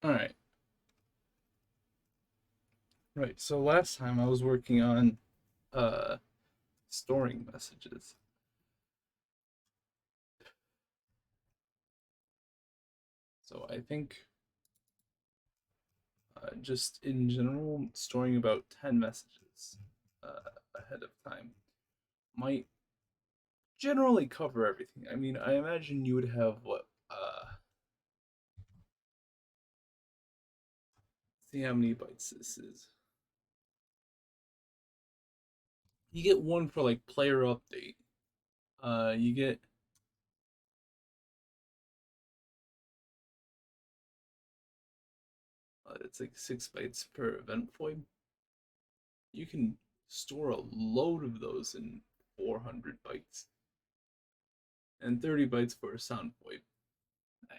All right. Right. So last time I was working on uh storing messages. So I think just in general storing about 10 messages ahead of time might generally cover everything. I mean, I imagine you would have what see how many bytes this is. You get one for like player update. You get it's like 6 bytes per event void. You can store a load of those in 400 bytes and 30 bytes for a sound void.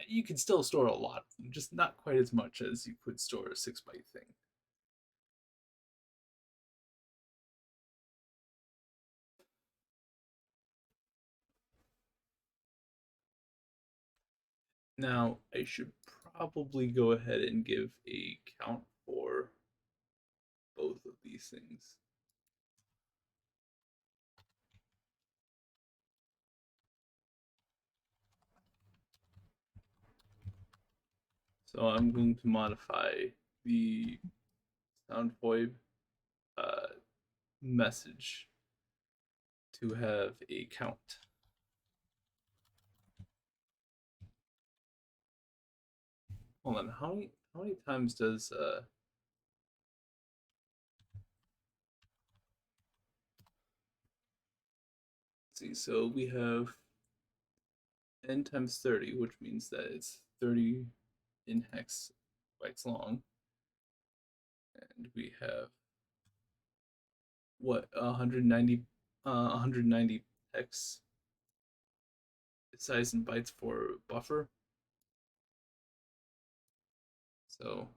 You can still store a lot of them, just not quite as much as you could store a 6 byte thing. Now, I should probably go ahead and give a count for both of these things. So I'm going to modify the sound void uh, message to have a count. Hold on, how many times does see, so we have n times 30, which means that it's 30 in hex bytes long, and we have what 190 hex size in bytes for buffer. So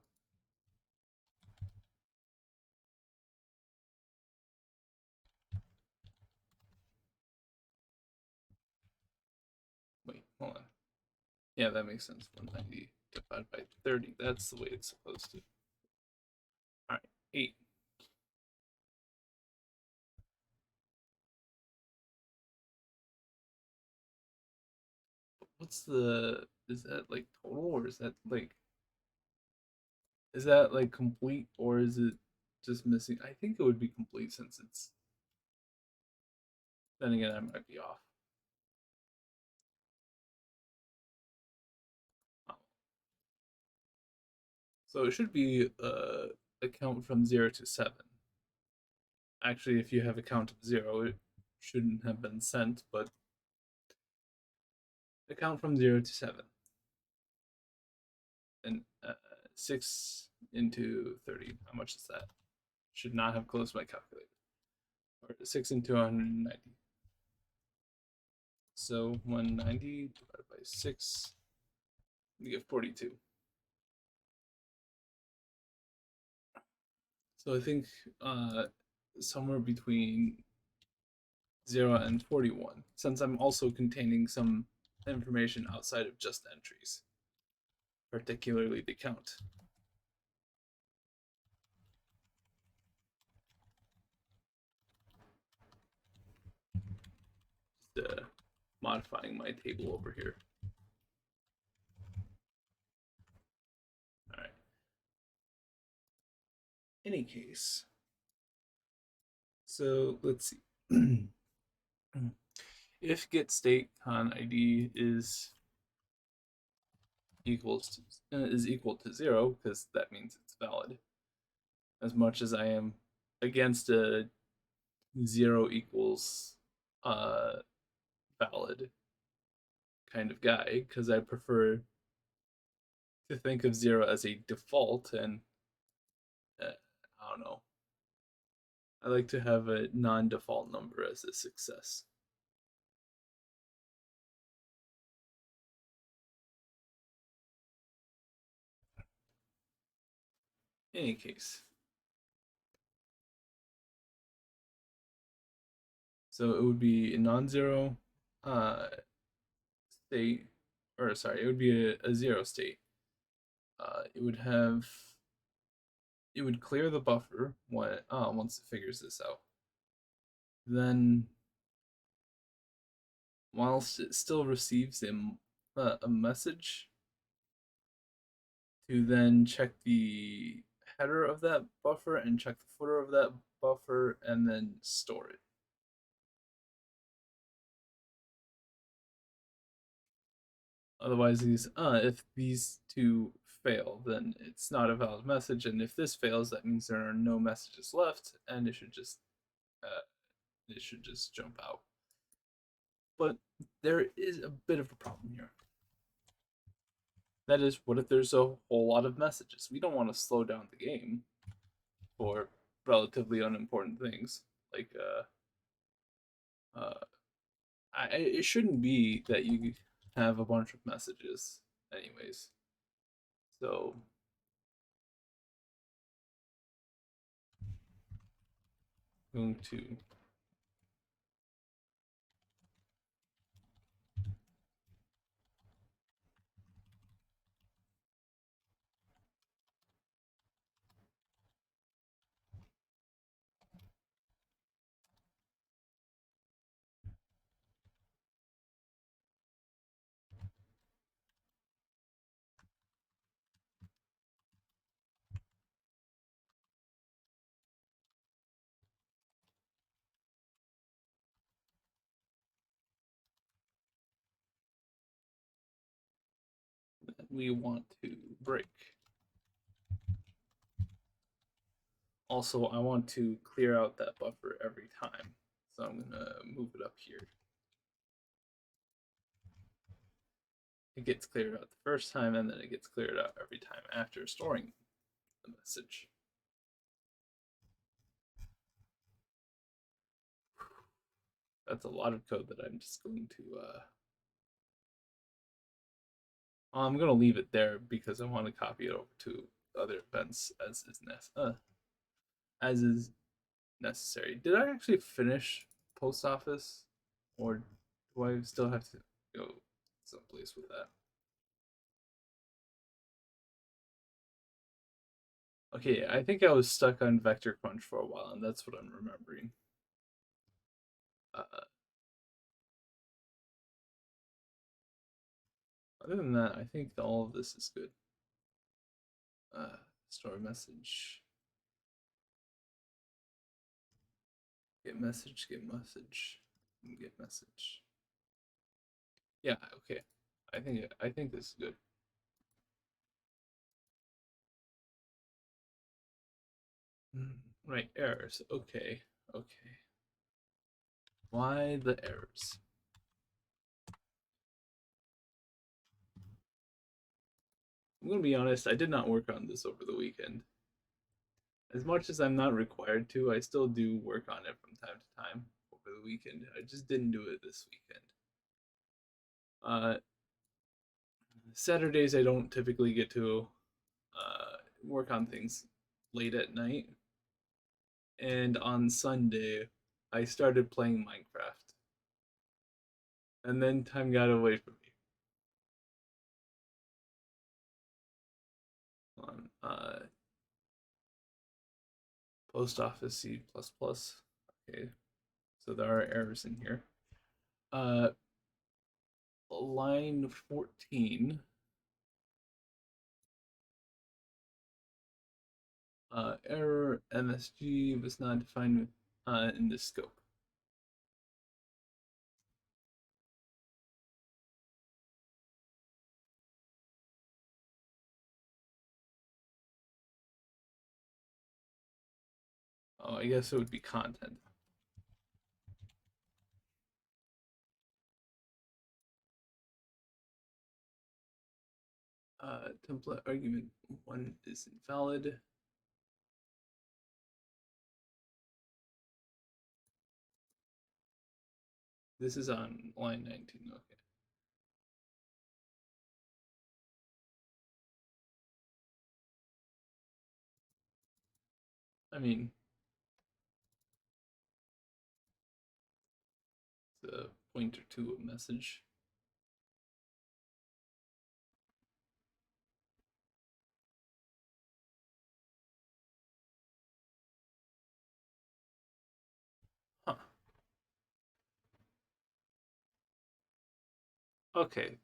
wait, hold on. Yeah, that makes sense. 190 divided by 30. That's the way it's supposed to. All right, 8. What's the, is that like total, or is that like complete, or is it just missing? I think it would be complete since it's, then again, I might be off. Oh. So it should be a count from 0 to 7. Actually, if you have a count of 0, it shouldn't have been sent, but a count from 0 to 7. And 6 into 30, how much is that? Should not have closed my calculator. Or 6 into 190. So 190 divided by 6, you get 42. So I think somewhere between 0 and 41, since I'm also containing some information outside of just entries, particularly the count. Just modifying my table over here. All right. Any case, so let's see. If get state con ID is equal to 0, because that means it's valid. As much as I am against a 0 equals valid kind of guy, because I prefer to think of 0 as a default, and I don't know. I like to have a non-default number as a success. In any case, so it would be a non-zero uh, state, or sorry, it would be a 0 state it would have it would clear the buffer once it figures this out. Then, whilst it still receives a message, to then check the header of that buffer and check the footer of that buffer and then store it. Otherwise, if these two fail, then it's not a valid message, and if this fails, that means there are no messages left, and it should just jump out. But there is a bit of a problem here. That is, what if there's a whole lot of messages? We don't want to slow down the game for relatively unimportant things. Like, it shouldn't be that you have a bunch of messages, anyways. So, I'm going to we want to break. Also, I want to clear out that buffer every time. So I'm gonna move it up here. It gets cleared out the first time, and then it gets cleared out every time after storing the message. That's a lot of code that I'm just going to I'm gonna leave it there because I want to copy it over to other events as is necessary. Did I actually finish post office, or do I still have to go someplace with that? Okay, I think I was stuck on vector crunch for a while, and that's what I'm remembering. Other than that, I think all of this is good. Store message, get message, get message, get message. Yeah, okay. I think this is good. Right, errors. Okay, okay. Why the errors? I'm gonna be honest, I did not work on this over the weekend. As much as I'm not required to, I still do work on it from time to time over the weekend. I just didn't do it this weekend. Uh, Saturdays I don't typically get to work on things late at night, and on Sunday I started playing Minecraft, and then time got away from me. On post office C++. Okay, so there are errors in here. Uh, Line 14. Error MSG was not defined in this scope. Oh, I guess it would be content. Template argument 1 is invalid. This is on line 19, okay. I mean, it's a pointer to a message. Okay.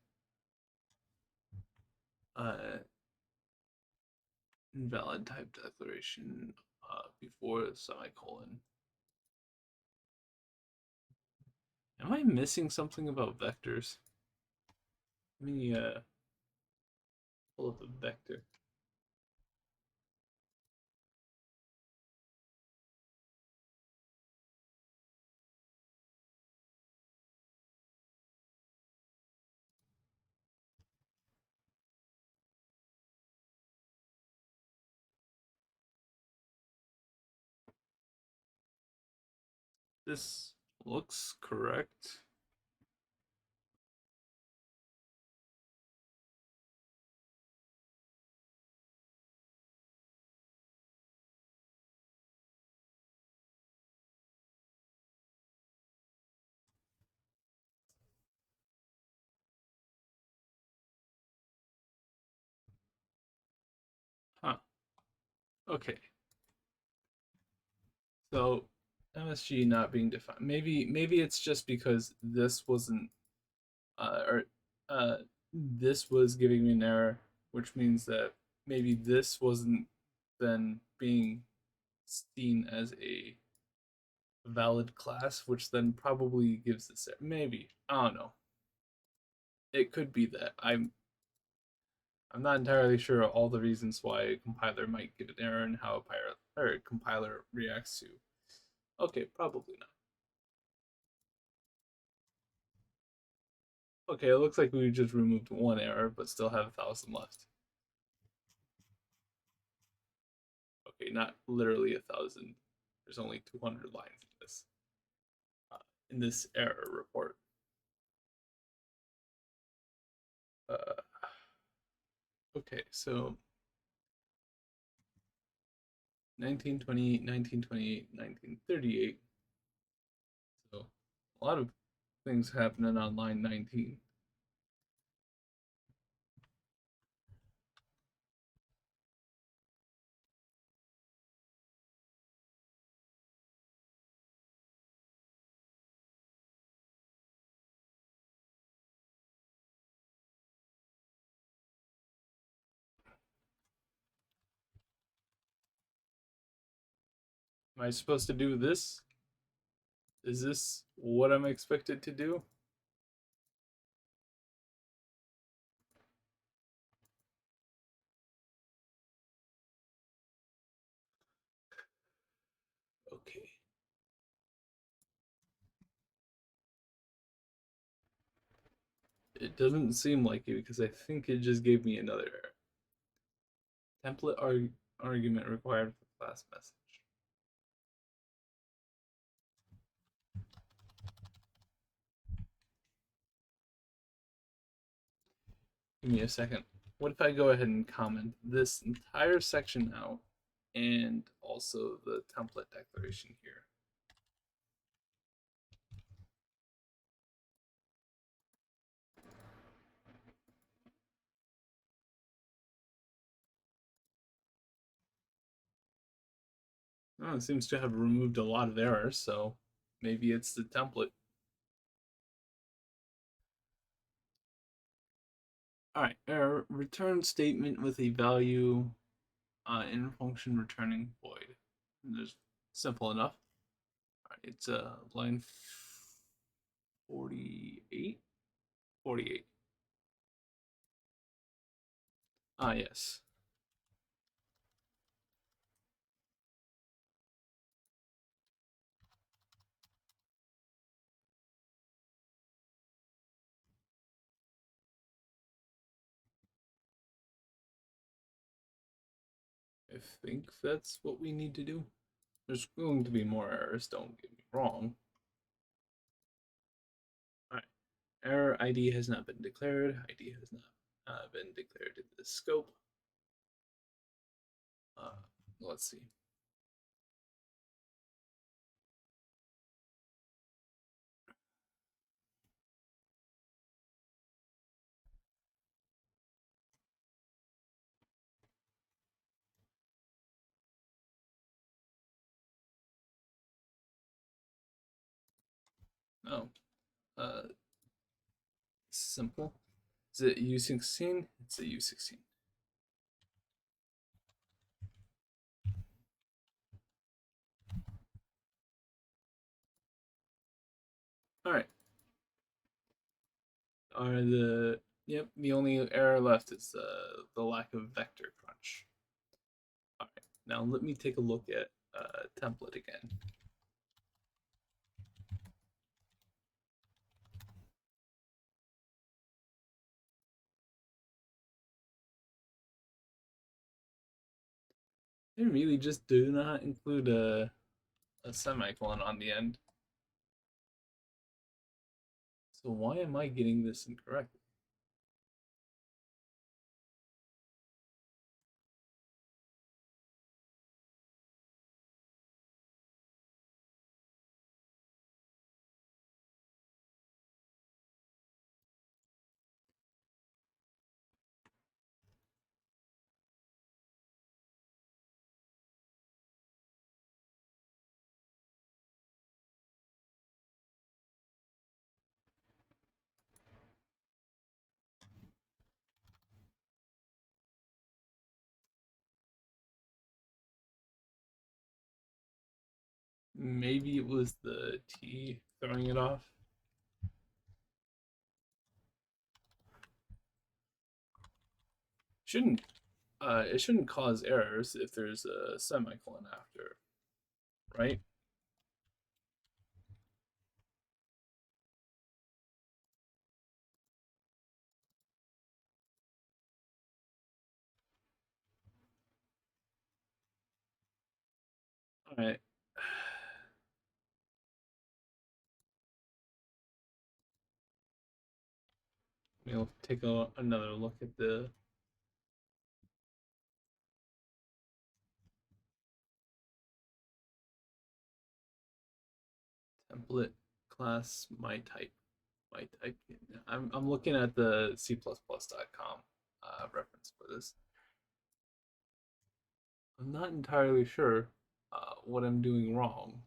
Uh, Invalid type declaration before the semicolon. Am I missing something about vectors? Let me pull up a vector. This looks correct. Huh. Okay. So MSG not being defined. Maybe it's just because this wasn't or this was giving me an error, which means that maybe this wasn't then being seen as a valid class, which then probably gives this error. Maybe. I don't know. It could be that. I'm not entirely sure all the reasons why a compiler might give an error and how a compiler reacts to. Okay, probably not. Okay, it looks like we just removed one error, but still have 1,000 left. Okay, not literally 1,000. There's only 200 lines in this error report. Uh, okay, so 1928, 1928, 1938. So a lot of things happening on line 19. Am I supposed to do this? Is this what I'm expected to do? Okay. It doesn't seem like it because I think it just gave me another error. Template argument required for class message. Give me a second. What if I go ahead and comment this entire section out and also the template declaration here? Oh, it seems to have removed a lot of errors, so maybe it's the template. All right, error return statement with a value in function returning void. Just simple enough. All right, it's line 48. 48. Ah, yes. I think that's what we need to do. There's going to be more errors, don't get me wrong. All right. Error ID has not been declared. ID has not been declared in the scope. Uh, let's see. Oh, simple. Is it U16? It's a U16. All right. Are the Yep, the only error left is the lack of vector crunch. All right. Now let me take a look at template again. They really just do not include a semicolon on the end. So why am I getting this incorrect? Maybe it was the T throwing it off. Shouldn't It shouldn't cause errors if there's a semicolon after, right? All right. We'll take another look at the template class my type. My type. I'm looking at the C++.com reference for this. I'm not entirely sure what I'm doing wrong,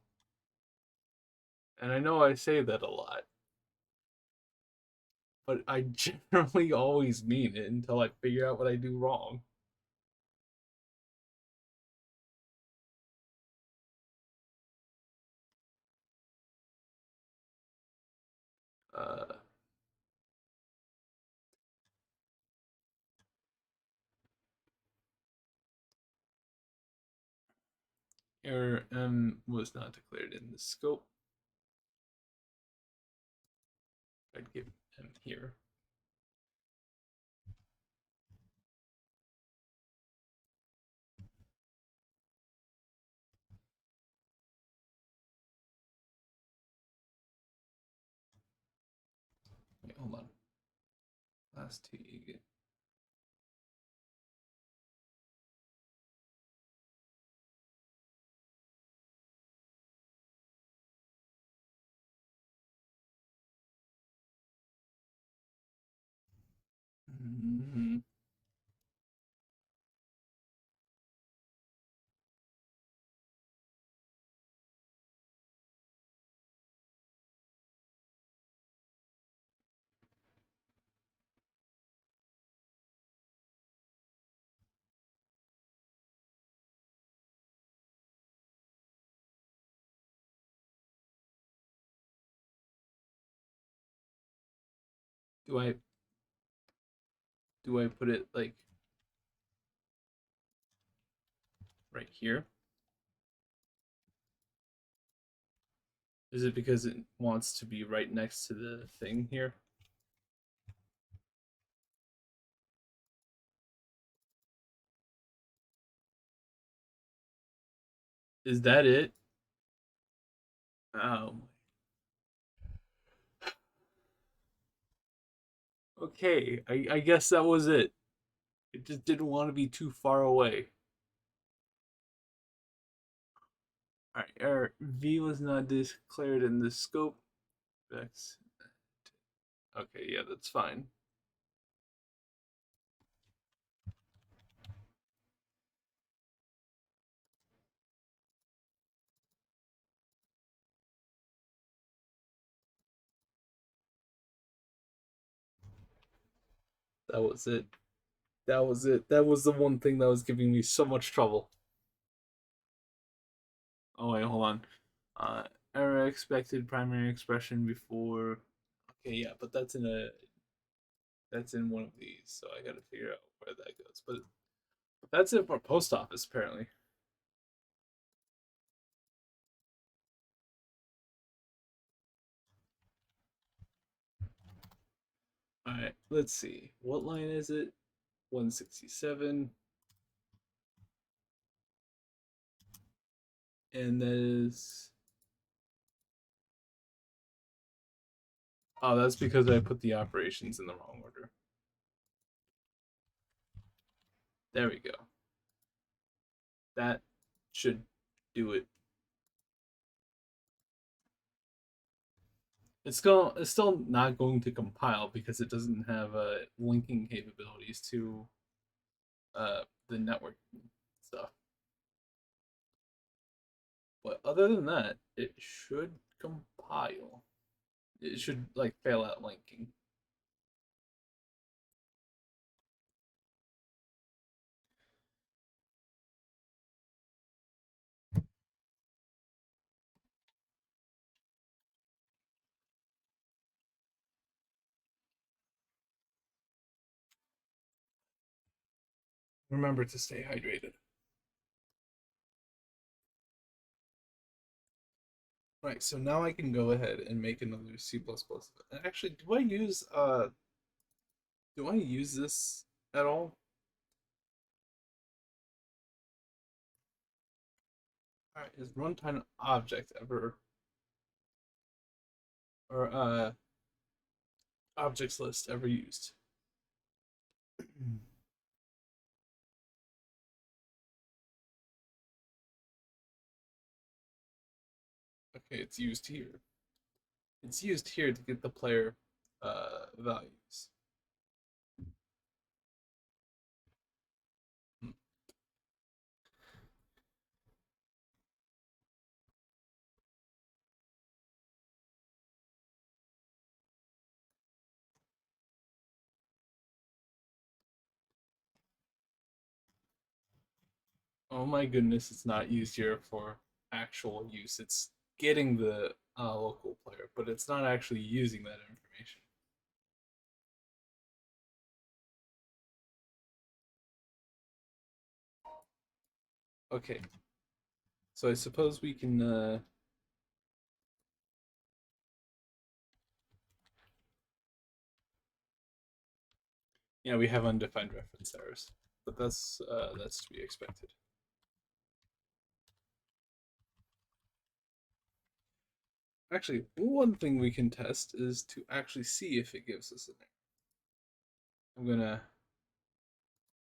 and I know I say that a lot, but I generally always mean it until I figure out what I do wrong. Uh, Error M was not declared in the scope. I'd give M here. Wait, hold on. Last T. Mm-hmm. Do I put it like right here? Is it because it wants to be right next to the thing here? Is that it? Oh. Okay, I guess that was it. It just didn't want to be too far away. Alright, error V was not declared in the scope. X. Okay, yeah, that's fine. That was it. That was it. That was the one thing that was giving me so much trouble. Oh wait, hold on. Uh, Error expected primary expression before. Okay, yeah, but that's in one of these, so I gotta figure out where that goes. But that's it for post office apparently. All right, let's see. What line is it? 167. And that is. Oh, that's because I put the operations in the wrong order. There we go. That should do it. It's still not going to compile because it doesn't have linking capabilities to the network stuff. But other than that, it should compile. It should like fail at linking. Remember to stay hydrated. Right, so now I can go ahead and make another C++. Actually, do I use this at all? All right, is runtime object ever or objects list ever used? Okay, it's used here. It's used here to get the player values. Hmm. Oh my goodness, it's not used here for actual use. It's getting the local player, but it's not actually using that information. Okay, so I suppose we can. Yeah, we have undefined reference errors, but that's to be expected. Actually, one thing we can test is to actually see if it gives us an error. I'm gonna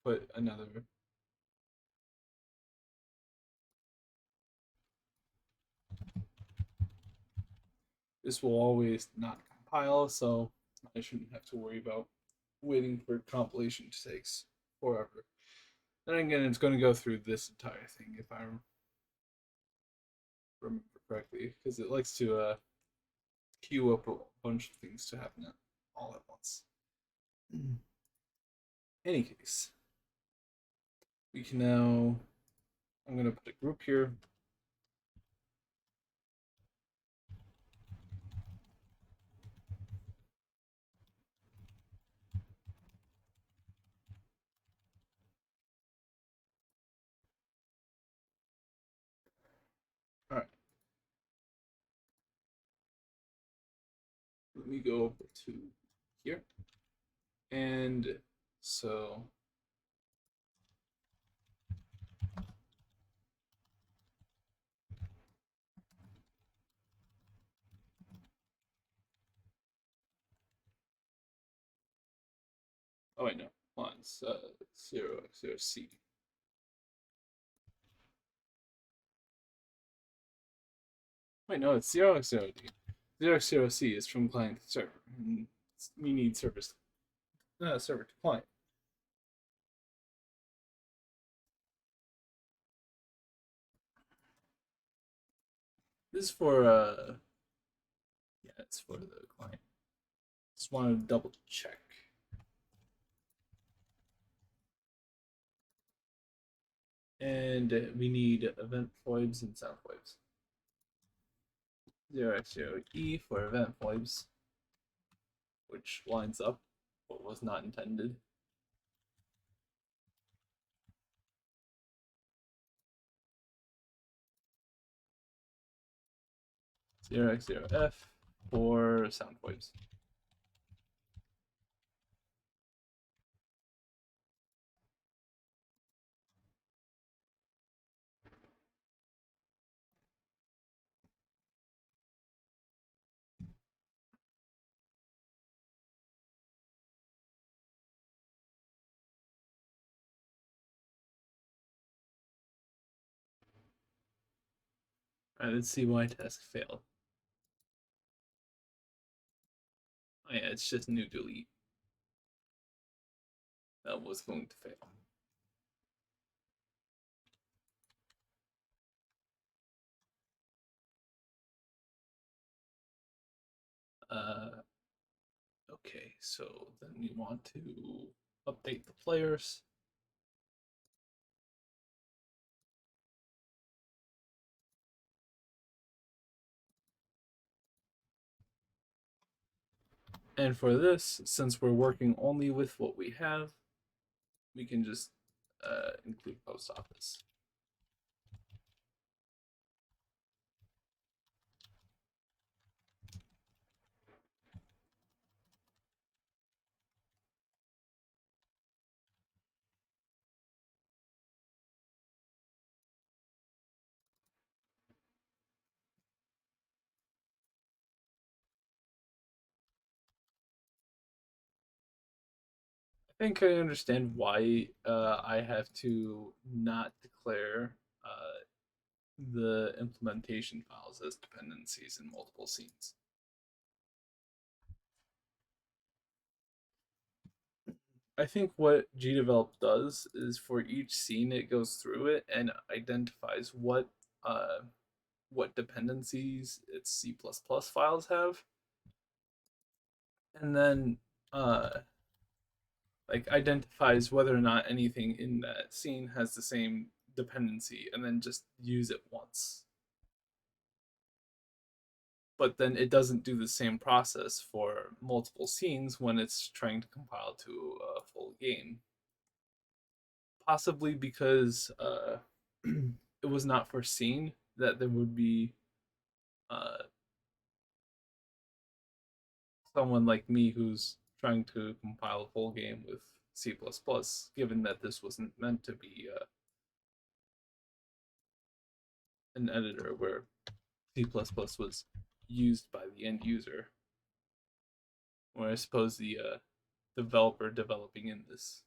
put another. This will always not compile, so I shouldn't have to worry about waiting for compilation to take forever. Then again, it's going to go through this entire thing if I remember correctly, because it likes to queue up a bunch of things to happen all at once. In any case, we can now. I'm going to put a group here. All right. Let me go over to here. And so oh wait, no, once 0x0c. Wait, no, it's 0x0d. 0x0c is from client to server, and we need server to client. This is for yeah, it's for the client. Just want to double check. And we need event foibs and sound foibs. 0x0e for event foibs, which lines up what was not intended. 0x0f for sound foibs. Alright, let's see why task failed. Oh yeah, it's just new delete. That was going to fail. Okay, so then we want to update the players. And for this, since we're working only with what we have, we can just include post office. I think I understand why I have to not declare the implementation files as dependencies in multiple scenes. I think what gdevelop does is for each scene it goes through it and identifies uh, what dependencies its C++ files have, and then uh, like identifies whether or not anything in that scene has the same dependency, and then just use it once. But then it doesn't do the same process for multiple scenes when it's trying to compile to a full game. Possibly because it was not foreseen that there would be uh, someone like me who's trying to compile a full game with C++, given that this wasn't meant to be an editor where C++ was used by the end user, or I suppose the developer developing in this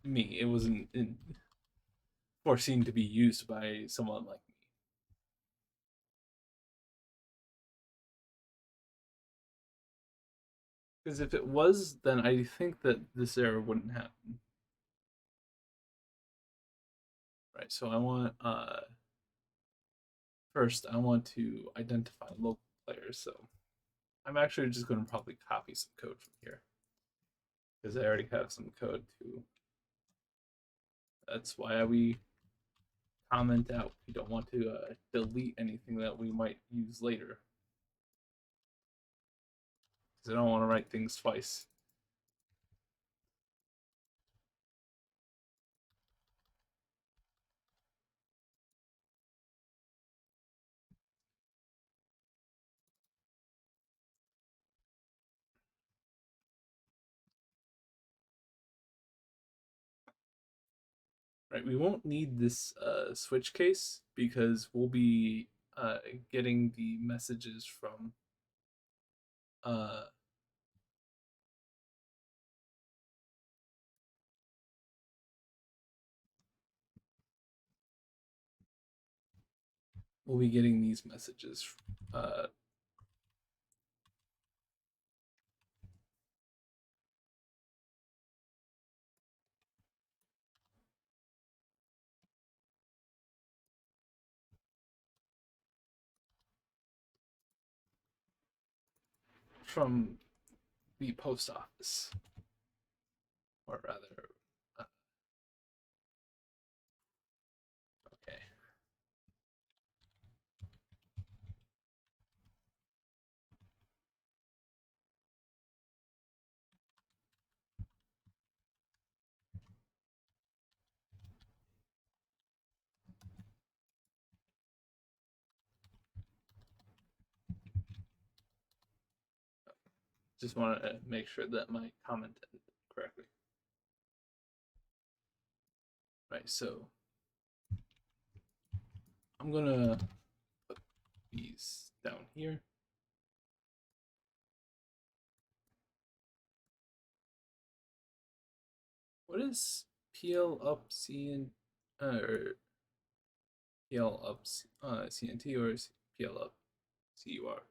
me. It wasn't foreseen to be used by someone like me. Because if it was, then I think that this error wouldn't happen. Right. So I want first I want to identify local players. So I'm actually just going to probably copy some code from here because I already have some code too. That's why we comment out. We don't want to delete anything that we might use later because I don't want to write things twice. Right, we won't need this switch case because we'll be getting the messages from uh, we'll be getting these messages uh, from the post office, or rather, Just want to make sure that my comment ended correctly. Right, so I'm gonna put these down here. What is PL up CN or PL up CNT or PL up CUR?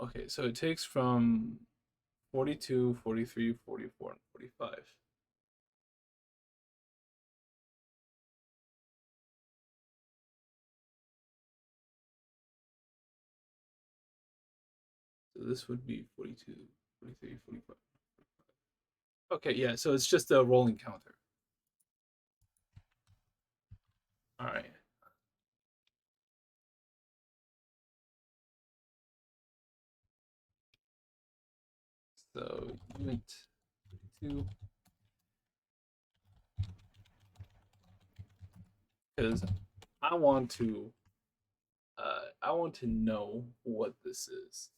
Okay, so it takes from 42, 43, 44, and 45. So this would be 42, 43, 45. Okay, yeah, so it's just a rolling counter. All right. So unit 2, because I want to know what this is.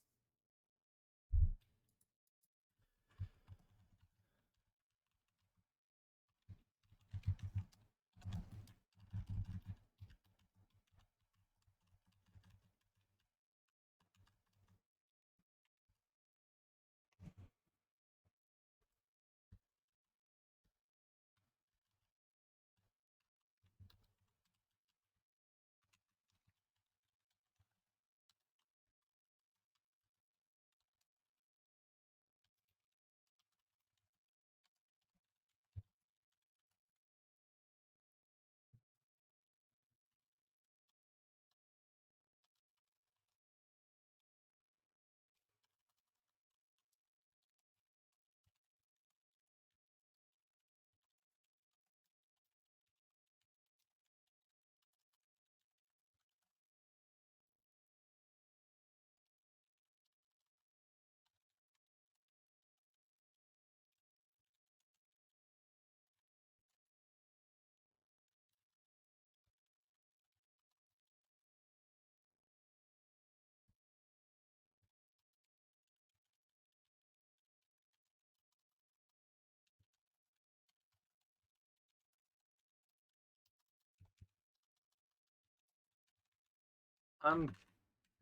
I'm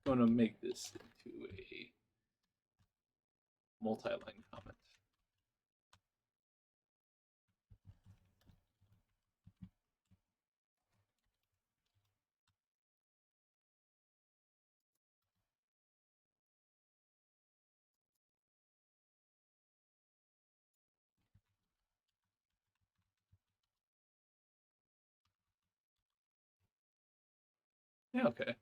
going to make this into a multi-line comment. Yeah, okay.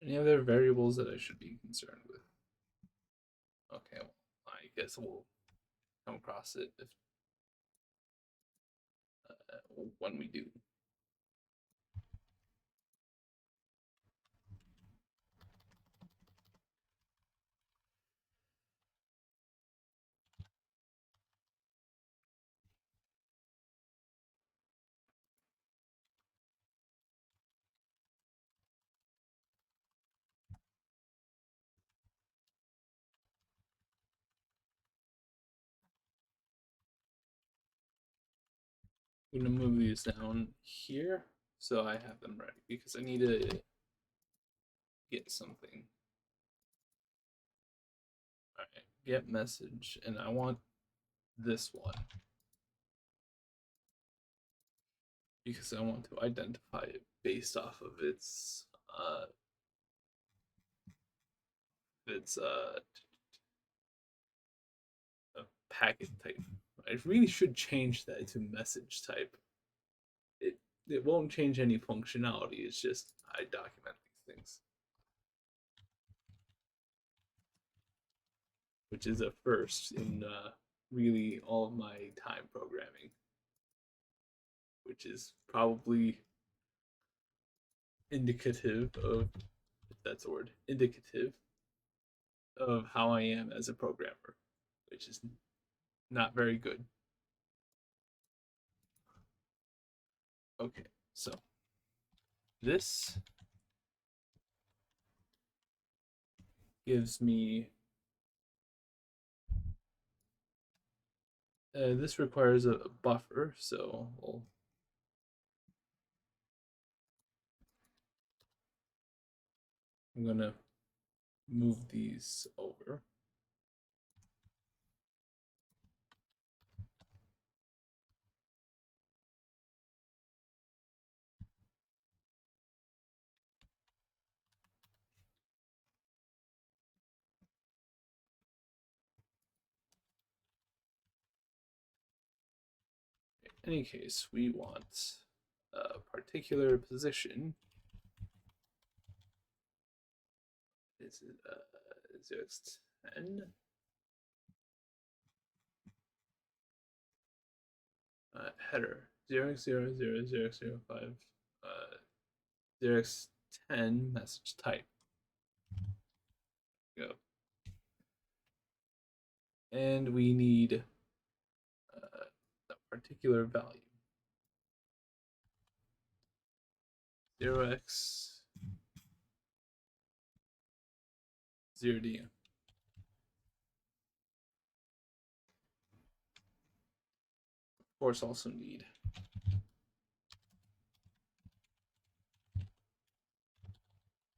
Any other variables that I should be concerned with? Okay, well, I guess we'll come across it if when we do. I'm gonna move these down here so I have them ready because I need to get something. All right, get message, and I want this one because I want to identify it based off of its packet type. I really should change that to message type. It won't change any functionality. It's just I document these things, which is a first in really all of my time programming, which is probably indicative of that's a word, indicative of how I am as a programmer, which is not very good. Okay, so this gives me, this requires a buffer, so I'm gonna move these over. In any case, we want a particular position. Is it 0x10? Header 0x00005 0x10 message type. Go. And we need a particular value. 0x 0d. Of course, also need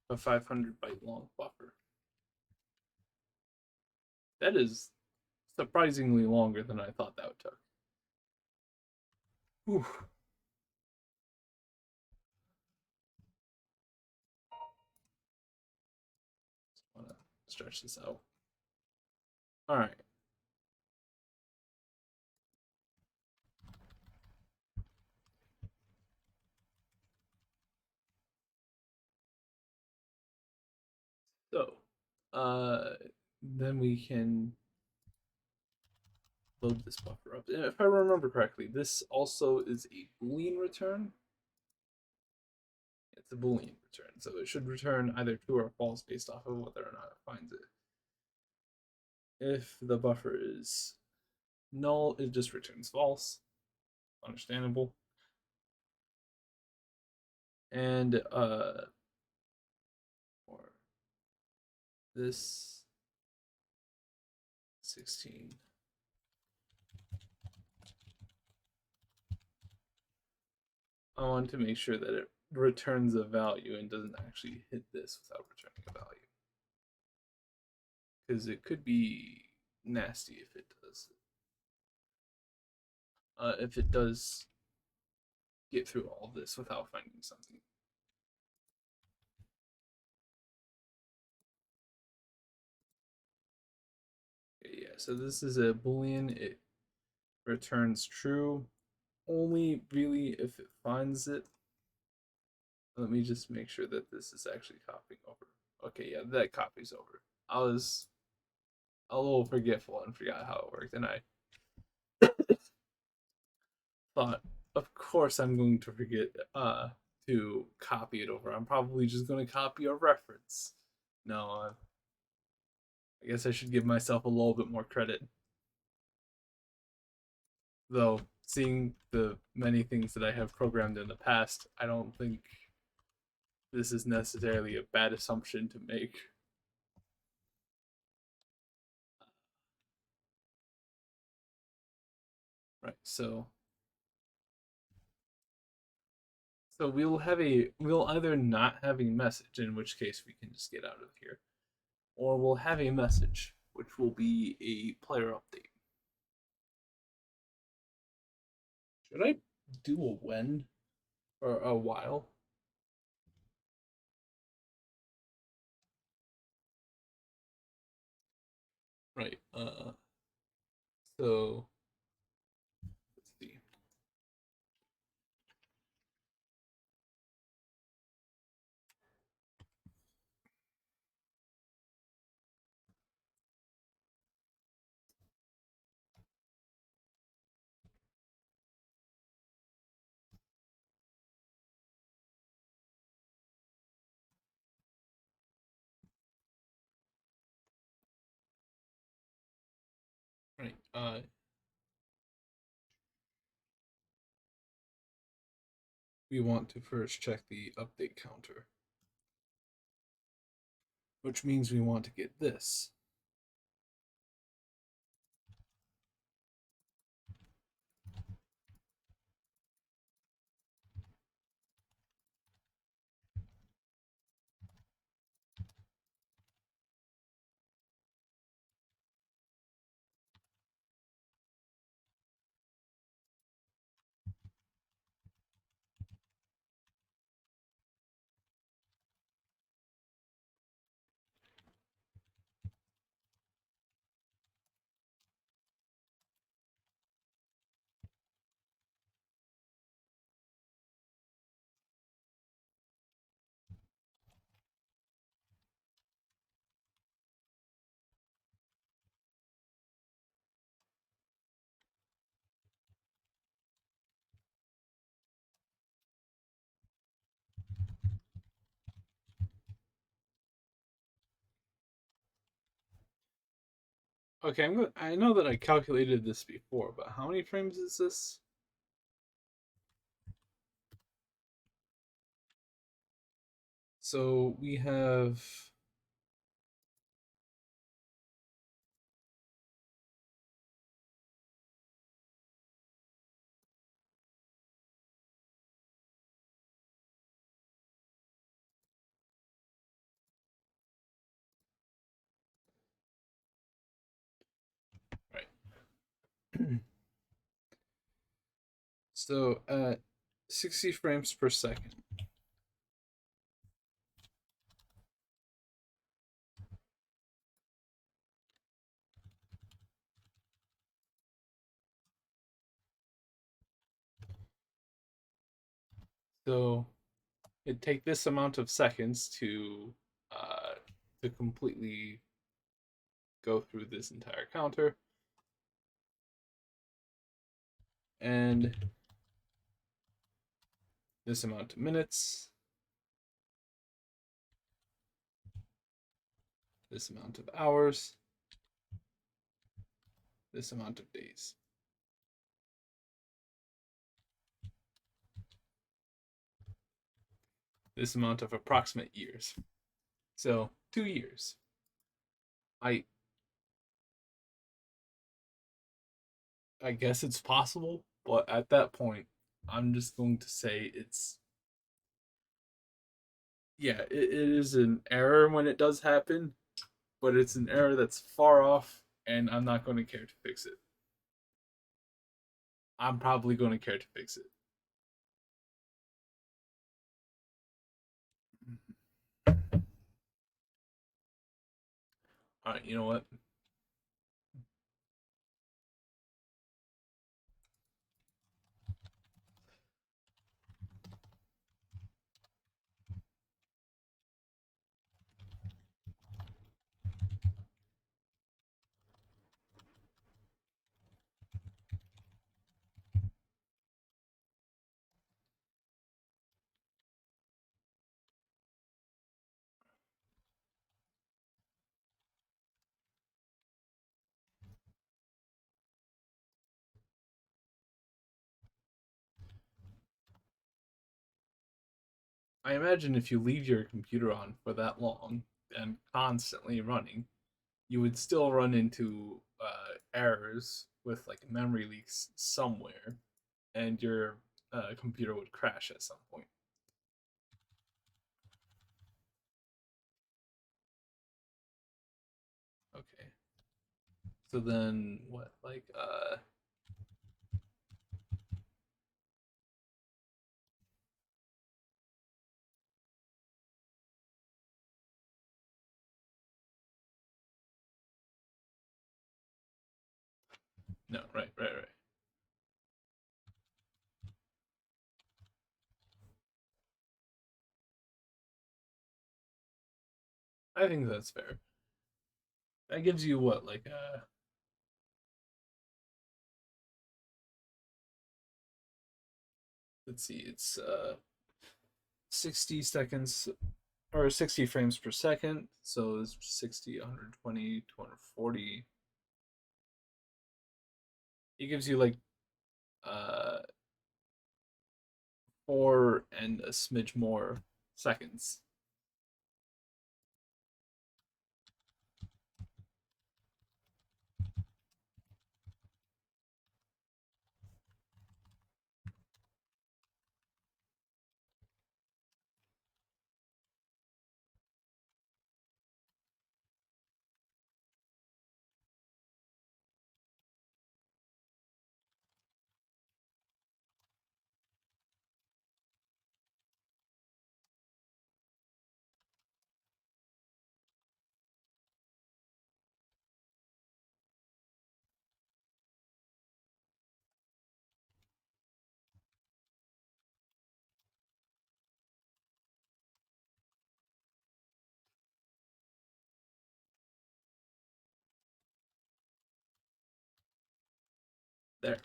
a 500 byte long buffer. That is surprisingly longer than I thought that would take. Whew. Just want to stretch this out. All right. So, then we can load this buffer up. And if I remember correctly, this also is a Boolean return. It's a Boolean return, so it should return either true or false based off of whether or not it finds it. If the buffer is null, it just returns false. Understandable. And for this 16, I want to make sure that it returns a value and doesn't actually hit this without returning a value. Because it could be nasty if it does. If it does get through all of this without finding something. Okay, yeah, so this is a Boolean. It returns true only really if it finds it. Let me just make sure that this is actually copying over. Okay, yeah, that copies over. I was a little forgetful and forgot how it worked, and I thought, of course, I'm going to forget to copy it over. I'm probably just going to copy a reference. No, I guess I should give myself a little bit more credit. Though, seeing the many things that I have programmed in the past, I don't think this is necessarily a bad assumption to make. Right, so we'll either not have a message, in which case we can just get out of here, or we'll have a message, which will be a player update. Should I do a when or a while? Right. So let's see. Right. We want to first check the update counter, which means we want to get this. Okay, I know that I calculated this before, but how many frames is this? So we have right. So at 60 frames per second, so it'd take this amount of seconds uh, to completely go through this entire counter, and this amount of minutes, this amount of hours, this amount of days. This amount of approximate years. So 2 years. I I guess it's possible, but at that point, I'm just going to say it's yeah, it is an error when it does happen, but it's an error that's far off, and I'm not going to care to fix it. I'm probably going to care to fix it. All right, you know what? I imagine if you leave your computer on for that long and constantly running, you would still run into errors with like memory leaks somewhere, and your computer would crash at some point. Okay. So then what? Like no, right. I think that's fair. That gives you what, like let's see, it's 60 seconds or 60 frames per second. So it's 60, 120, 240. it gives you like uh 4 and a smidge more seconds. There.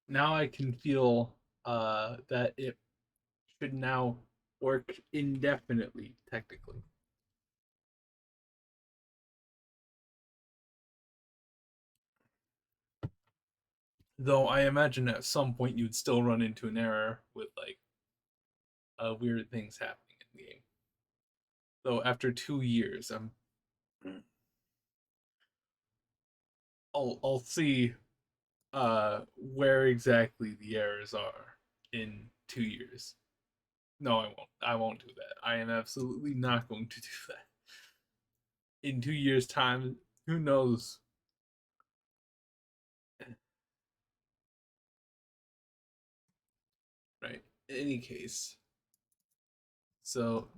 Now I can feel that it should now work indefinitely, technically. Though I imagine at some point you'd still run into an error with like weird things happening in the game. Though after 2 years, I'll see where exactly the errors are in 2 years. No, I won't. I won't do that. I am absolutely not going to do that. In 2 years' time, who knows? Right. In any case, so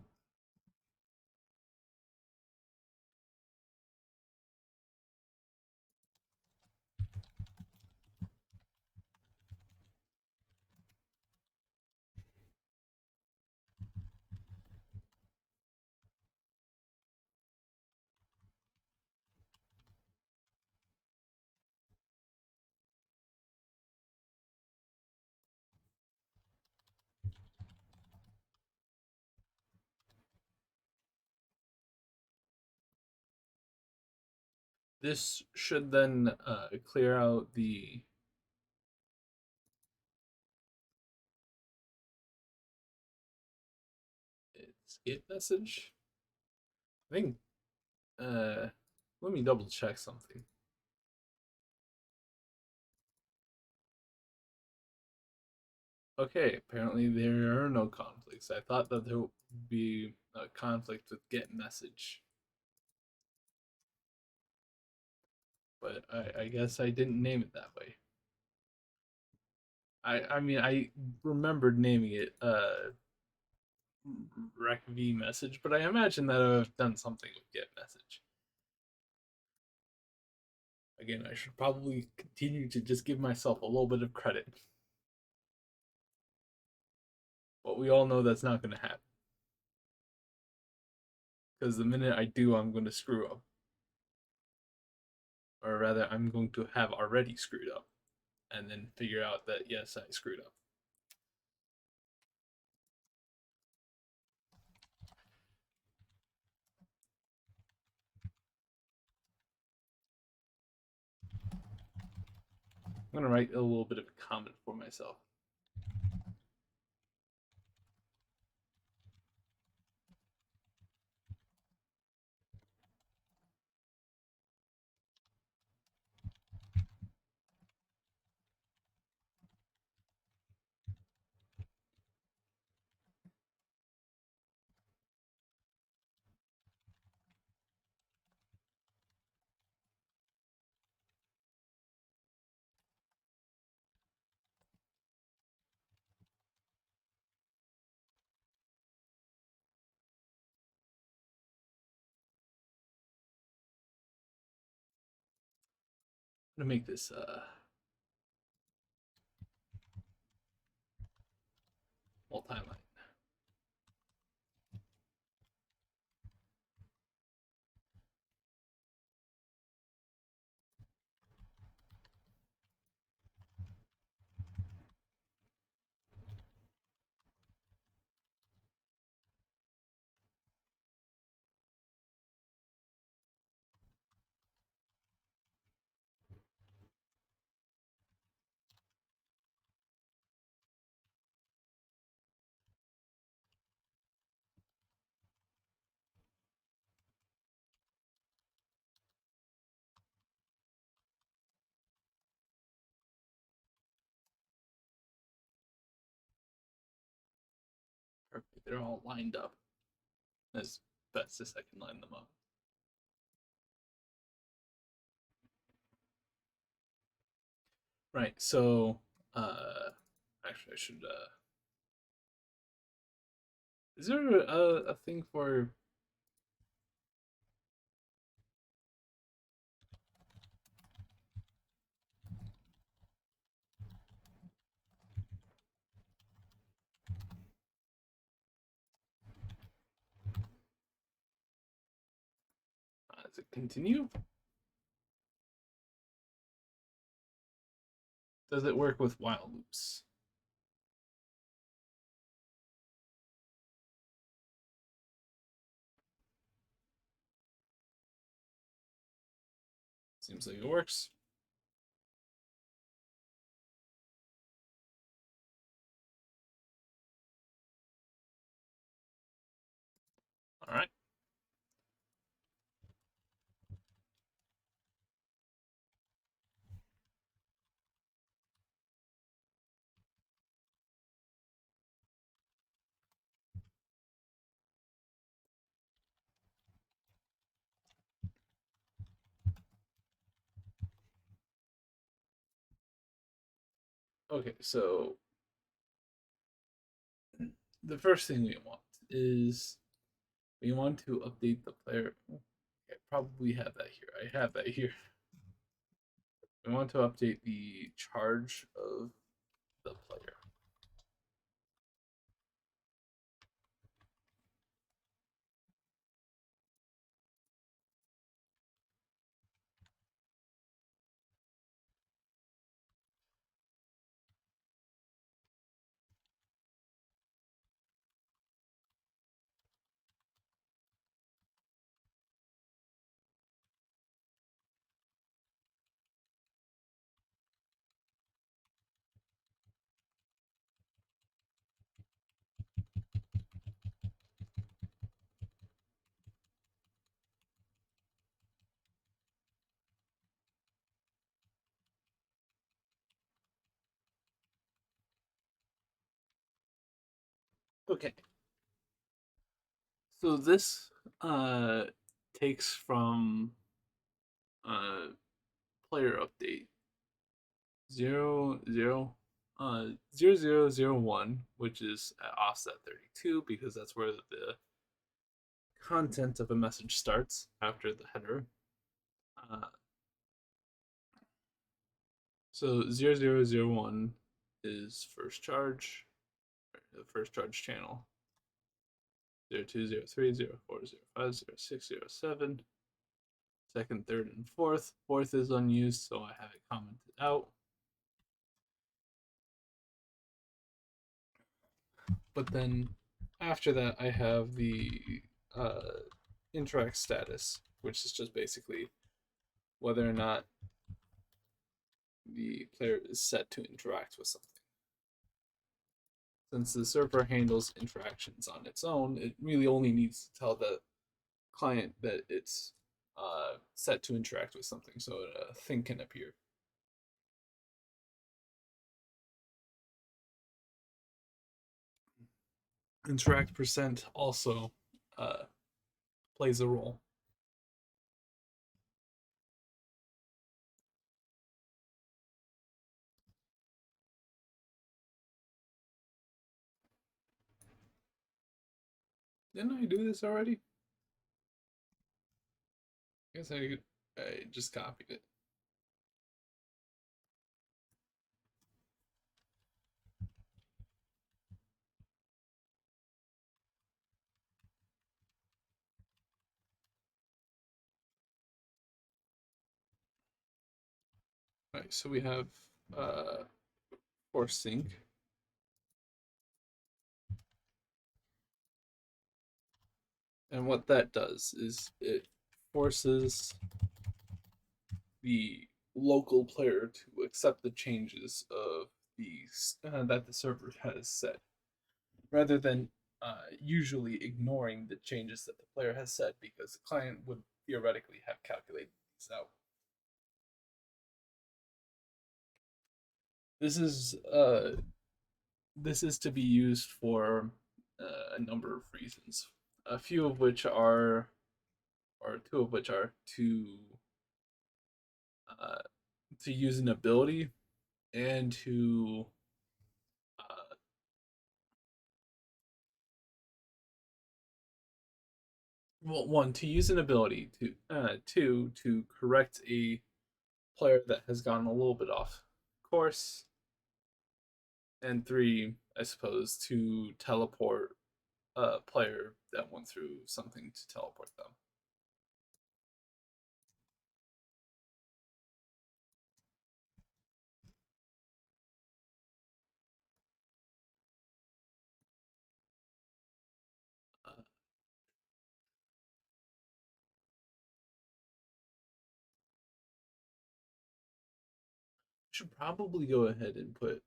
this should then clear out the escape message. I think. Let me double check something. Okay, apparently there are no conflicts. I thought that there would be a conflict with get message, but I guess I didn't name it that way. I mean I remembered naming it rec v message, but I imagine that I've done something with get message. Again, I should probably continue to just give myself a little bit of credit, but we all know that's not going to happen because the minute I do, I'm going to screw up, or rather, I'm going to have already screwed up, and then figure out that yes, I screwed up. I'm going to write a little bit of a comment for myself. I'm going to make this multi-line. they're all lined up as best as I can line them up. Right. So, actually, I should. Is there a thing for? Does it continue? Does it work with while loops? Seems like it works. All right. Okay, so the first thing we want is we want to update the player. I probably have that here. I have that here. We want to update the charge of the player. Okay. So this uh takes from uh player update 0001, which is at offset 32 because that's where the content of a message starts after the header. Uh, so 0001 is first charge, the first charge channel. 02, 03, 04, 05, 06, 07. Second, third, and fourth. Fourth is unused, so I have it commented out. But then after that, I have the interact status, which is just basically whether or not the player is set to interact with something. Since the server handles interactions on its own, it really only needs to tell the client that it's set to interact with something, so a thing can appear. Interact percent also plays a role. Didn't I do this already? I guess I just copied it. All right, so we have force sync. And what that does is it forces the local player to accept the changes of that the server has set, rather than usually ignoring the changes that the player has set because the client would theoretically have calculated these out. This is uh, this is to be used for a number of reasons. A few of which are, or two of which are uh, to use an ability and to uh, well, one, to use an ability, two, to correct a player that has gone a little bit off course, and three, I suppose, to teleport a player that went through something to teleport them. Uh, should probably go ahead and put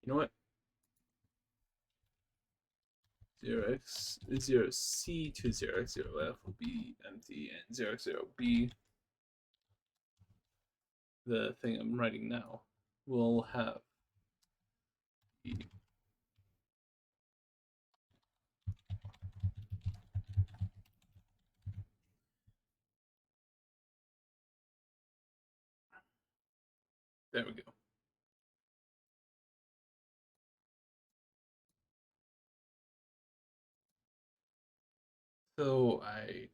you know what, 0x0c to 0x0f will be empty, and 0x0b, the thing I'm writing now, will have the, there we go. So I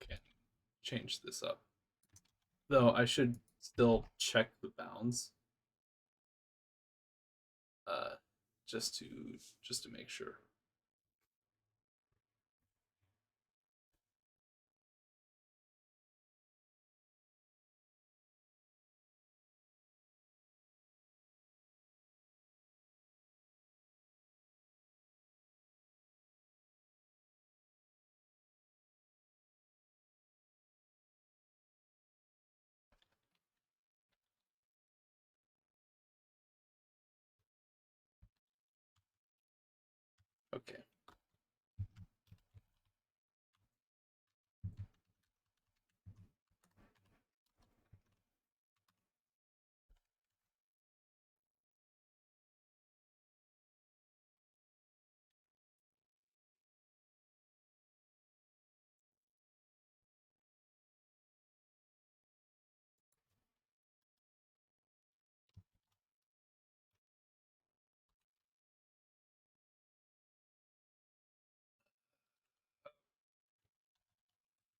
can change this up, though I should still check the bounds, uh, just to make sure. Okay.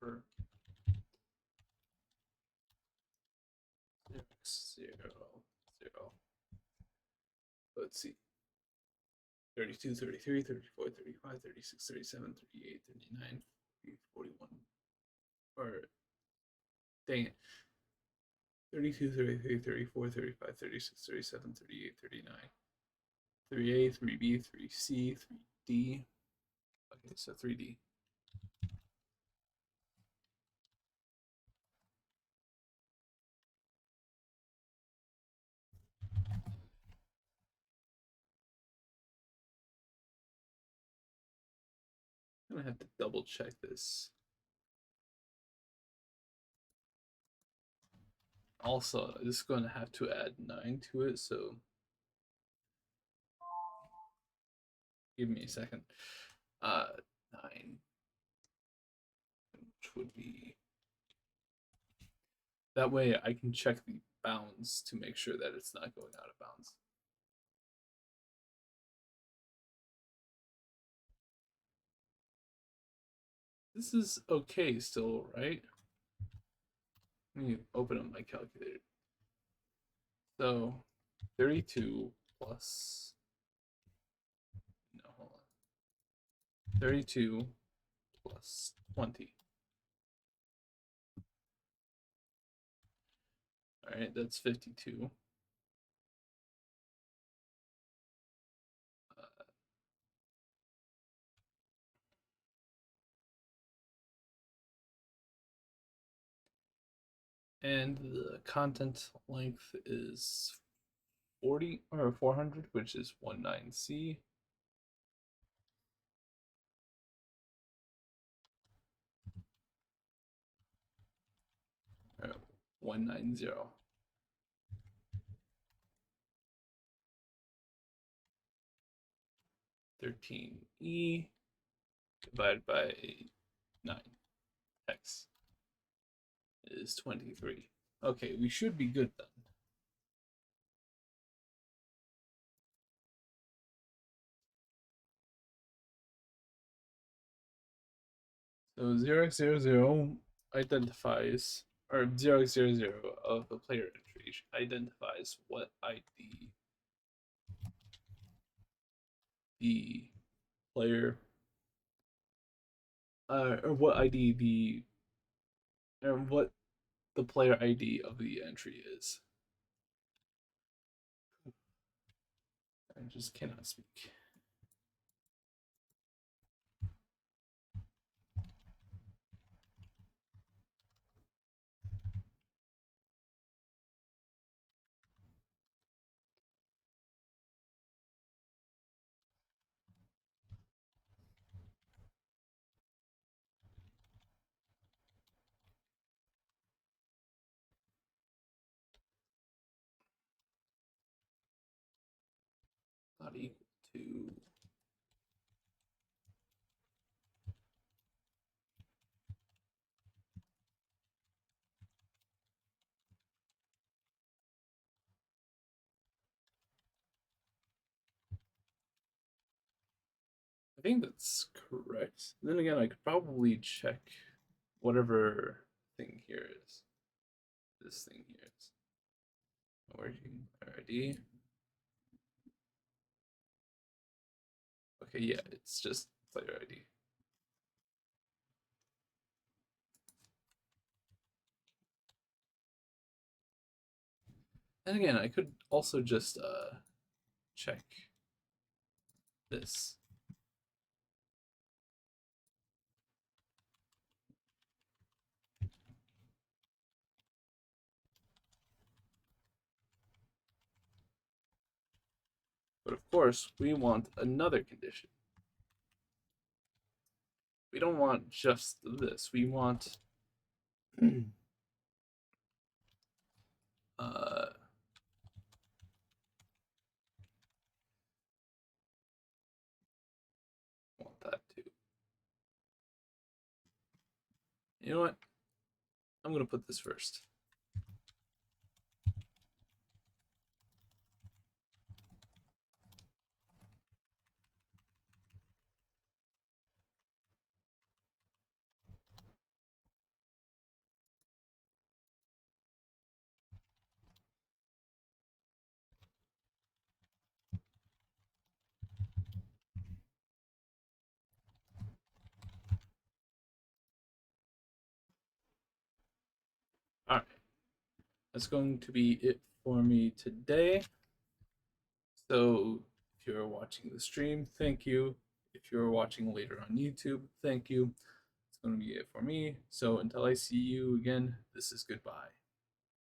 For 0, let's see, 32, 33, 34, 35, 36, 37, 38, 39, 41. Or, dang it. 32, 33, 34, 35, 36, 37, 38, 39. 3A, 3B, 3C, 3D. Okay, so 3D. I'm gonna have to double check this. Also, this is going to have to add 9 to it, so give me a second. 9, which would be, that way I can check the bounds to make sure that it's not going out of bounds. This is okay still, right? Let me open up my calculator. So 32 plus, no, hold on. 32 plus 20. All right, that's 52. And the content length is 40 or 400, which is 19C. 190. 13e divided by 9. X is 23. Okay, we should be good then. So 0x00 identifies, or 0x00 of the player entry identifies what ID the player, or what ID the, or what the player ID of the entry is. I just cannot speak. Not equal to. I think that's correct. Then again, I could probably check whatever thing here is. This thing here is. Working ID. Okay, yeah, it's just player ID. And again, I could also just check this. But of course, we want another condition. We don't want just this. We want want that too. You know what? I'm gonna put this first. All right, that's going to be it for me today. So if you're watching the stream, thank you. If you're watching later on YouTube, thank you. It's going to be it for me. So until I see you again, this is goodbye.